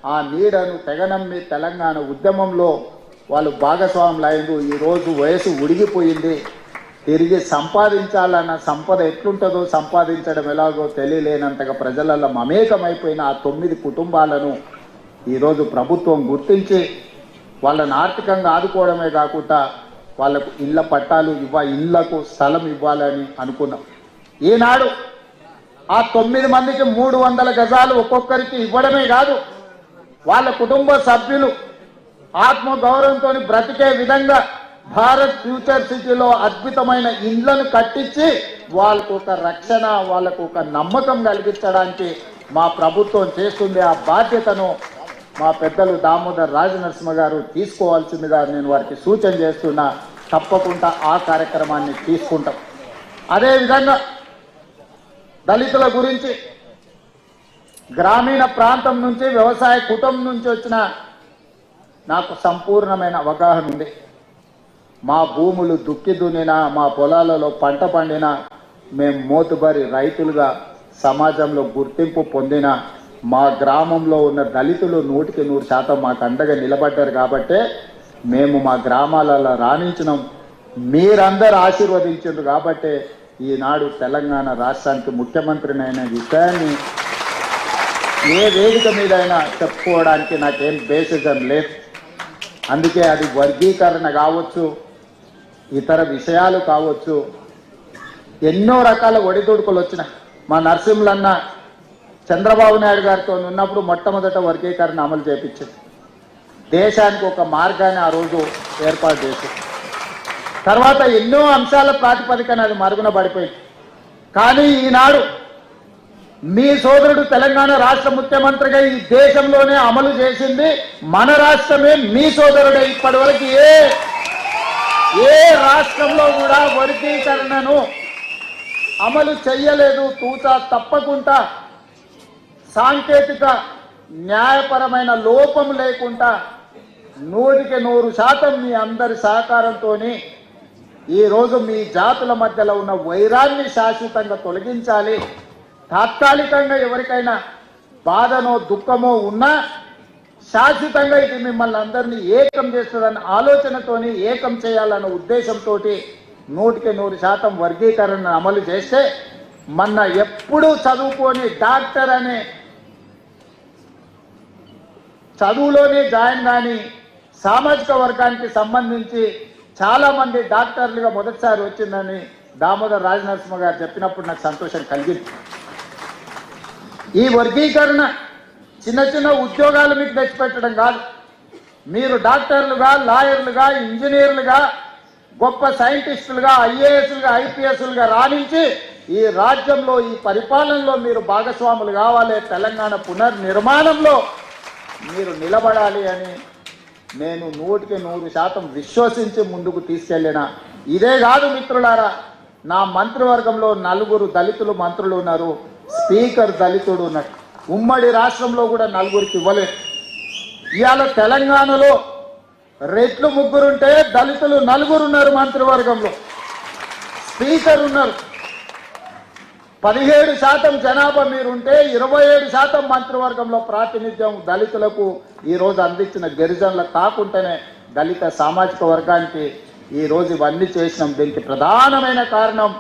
ఆ నీడను తెగనమ్మి తెలంగాణ ఉద్యమంలో వాళ్ళు భాగస్వాములైండు. ఈరోజు వయసు ఉడిగిపోయింది. తిరిగి సంపాదించాలన్న సంపద ఎట్లుంటుందో సంపాదించడం ఎలాగో తెలియలేనంతగా ప్రజలలో మమేకమైపోయిన ఆ 9 కుటుంబాలను ఈరోజు ప్రభుత్వం గుర్తించి వాళ్ళని ఆర్థికంగా ఆదుకోవడమే కాకుండా వాళ్ళకు ఇళ్ల పట్టాలు ఇళ్లకు స్థలం ఇవ్వాలని అనుకున్నాం. ఈనాడు ఆ 9 మందికి 300 గజాలు ఒక్కొక్కరికి ఇవ్వడమే కాదు, వాళ్ళ కుటుంబ సభ్యులు ఆత్మగౌరవంతో బ్రతికే విధంగా భారత్ ఫ్యూచర్ సిటీలో అద్భుతమైన ఇండ్లను కట్టించి వాళ్ళకు ఒక రక్షణ, వాళ్ళకు ఒక నమ్మకం కలిగించడానికి మా ప్రభుత్వం చేస్తుంది. ఆ బాధ్యతను మా పెద్దలు దామోదర్ రాజనరసింహ గారు తీసుకోవాల్సిందిగా నేను వారికి సూచన చేస్తున్నా. తప్పకుండా ఆ కార్యక్రమాన్ని తీసుకుంటాం. అదేవిధంగా దళితుల గురించి గ్రామీణ ప్రాంతం నుంచి వ్యవసాయ కుటుంబం నుంచి వచ్చిన నాకు సంపూర్ణమైన అవగాహన ఉంది. మా భూములు దుక్కి దున్నినా, మా పొలాలలో పంట పండినా, మేము మోతుబరి రైతులుగా సమాజంలో గుర్తింపు పొందిన మా గ్రామంలో ఉన్న దళితులు 100% మాకు అండగా నిలబడ్డారు. కాబట్టే మేము మా గ్రామాలలో రాణించినాం. మీరందరూ ఆశీర్వదించారు కాబట్టే ఈనాడు తెలంగాణ రాష్ట్రానికి ముఖ్యమంత్రినైన విషయాన్ని ఏ వేదిక మీద అయినా చెప్పుకోవడానికి నాకేం బేసిజం లేదు. అందుకే అది వర్గీకరణ కావచ్చు, ఇతర విషయాలు కావచ్చు, ఎన్నో రకాల ఒడిదుడుకులు వచ్చినాయి. మా నరసింహులన్న చంద్రబాబు నాయుడు గారితో ఉన్నప్పుడు మొట్టమొదట వర్గీకరణ అమలు చేపించింది. దేశానికి ఒక మార్గాన్ని ఆ రోజు ఏర్పాటు చేసింది. తర్వాత ఎన్నో అంశాల ప్రాతిపదికన అది మరుగున పడిపోయింది. కానీ ఈనాడు మీ సోదరుడు తెలంగాణ రాష్ట్ర ముఖ్యమంత్రిగా ఈ దేశంలోనే అమలు చేసింది మన రాష్ట్రమే. మీ సోదరుడే. ఇప్పటి వరకు ఏ రాష్ట్రంలో కూడా వర్గీకరణను అమలు చెయ్యలేదు. తూచా తప్పకుండా సాంకేతిక న్యాయపరమైన లోపం లేకుండా 100% మీ అందరి సహకారంతో ఈరోజు మీ జాతుల మధ్యలో ఉన్న వైరాన్ని శాశ్వతంగా తొలగించాలి. తాత్కాలికంగా ఎవరికైనా బాధనో దుఃఖమో ఉన్నా శాశ్వతంగా ఇది మిమ్మల్ని అందరినీ ఏకం చేస్తుందన్న ఆలోచనతోని ఏకం చేయాలన్న ఉద్దేశంతో 100% వర్గీకరణ అమలు చేస్తే మొన్న ఎప్పుడూ చదువుకొని డాక్టర్ అనే చదువులోనే జాయిన్ కాని సామాజిక వర్గానికి సంబంధించి చాలా మంది డాక్టర్లుగా మొదటిసారి వచ్చిందని దామోదర్ రాజనరసింహ గారు చెప్పినప్పుడు నాకు సంతోషం కలిగింది. ఈ వర్గీకరణ చిన్న చిన్న ఉద్యోగాలు మీకు తెచ్చిపెట్టడం కాదు. మీరు డాక్టర్లుగా, లాయర్లుగా, ఇంజనీర్లుగా, గొప్ప సైంటిస్టులుగా, ఐఏఎస్లుగా, ఐపీఎస్లుగా రాణించి ఈ రాజ్యంలో, ఈ పరిపాలనలో మీరు భాగస్వాములు కావాలి. తెలంగాణ పునర్నిర్మాణంలో మీరు నిలబడాలి అని నేను 100% విశ్వసించి ముందుకు తీసుకెళ్ళిన. ఇదే కాదు మిత్రులారా, నా మంత్రివర్గంలో 4 దళితులు మంత్రులు ఉన్నారు. స్పీకర్ దళితుడు ఉన్నారు. ఉమ్మడి రాష్ట్రంలో కూడా 4కి ఇవ్వలేదు. ఇవాళ తెలంగాణలో రెట్లు 3 ఉంటే దళితులు 4 ఉన్నారు మంత్రివర్గంలో. స్పీకర్ ఉన్నారు. 17% జనాభా మీరుంటే 27% మంత్రివర్గంలో ప్రాతినిధ్యం దళితులకు ఈరోజు అందించిన గిరిజనులకు కాకుండానే దళిత సామాజిక వర్గానికి ఈరోజు ఇవన్నీ చేసినాం. దీనికి ప్రధానమైన కారణం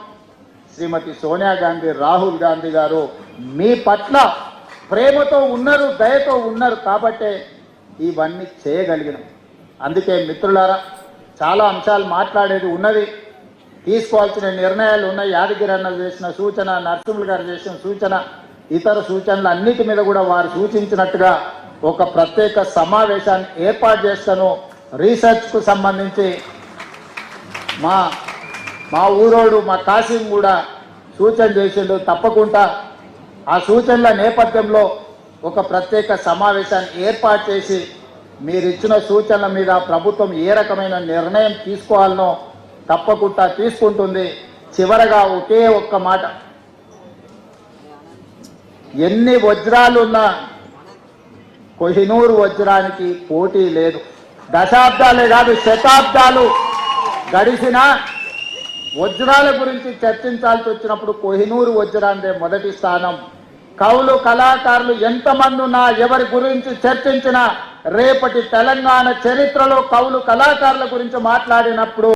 శ్రీమతి సోనియా గాంధీ, రాహుల్ గాంధీ గారు మీ పట్ల ప్రేమతో ఉన్నారు, దయతో ఉన్నారు కాబట్టే ఇవన్నీ చేయగలిగినాం. అందుకే మిత్రులారా, చాలా అంశాలు మాట్లాడేది ఉన్నది, తీసుకోవాల్సిన నిర్ణయాలు ఉన్నాయి. యాదగిరి అన్న చేసిన సూచన, నరసింహులు గారు చేసిన సూచన, ఇతర సూచనలు అన్నిటి మీద కూడా వారు సూచించినట్టుగా ఒక ప్రత్యేక సమావేశాన్ని ఏర్పాటు చేస్తాను. రీసెర్చ్కు సంబంధించి మా ఊరోడు మా కాసిం కూడా సూచన చేసిండు. తప్పకుండా ఆ సూచనల నేపథ్యంలో ఒక ప్రత్యేక సమావేశాన్ని ఏర్పాటు చేసి మీరిచ్చిన సూచనల మీద ప్రభుత్వం ఏ రకమైన నిర్ణయం తీసుకోవాలనో తప్పకుండా తీసుకుంటుంది. చివరగా ఒకే ఒక్క మాట, ఎన్ని వజ్రాలున్నా కోహినూరు వజ్రానికి పోటీ లేదు. దశాబ్దాలే కాదు శతాబ్దాలు గడిచిన వజ్రాల గురించి చర్చించాల్సి వచ్చినప్పుడు కోహినూరు వజ్రాందే మొదటి స్థానం. కవులు కళాకారులు ఎంతమంది ఉన్నా ఎవరి గురించి చర్చించినా రేపటి తెలంగాణ చరిత్రలో కవులు కళాకారుల గురించి మాట్లాడినప్పుడు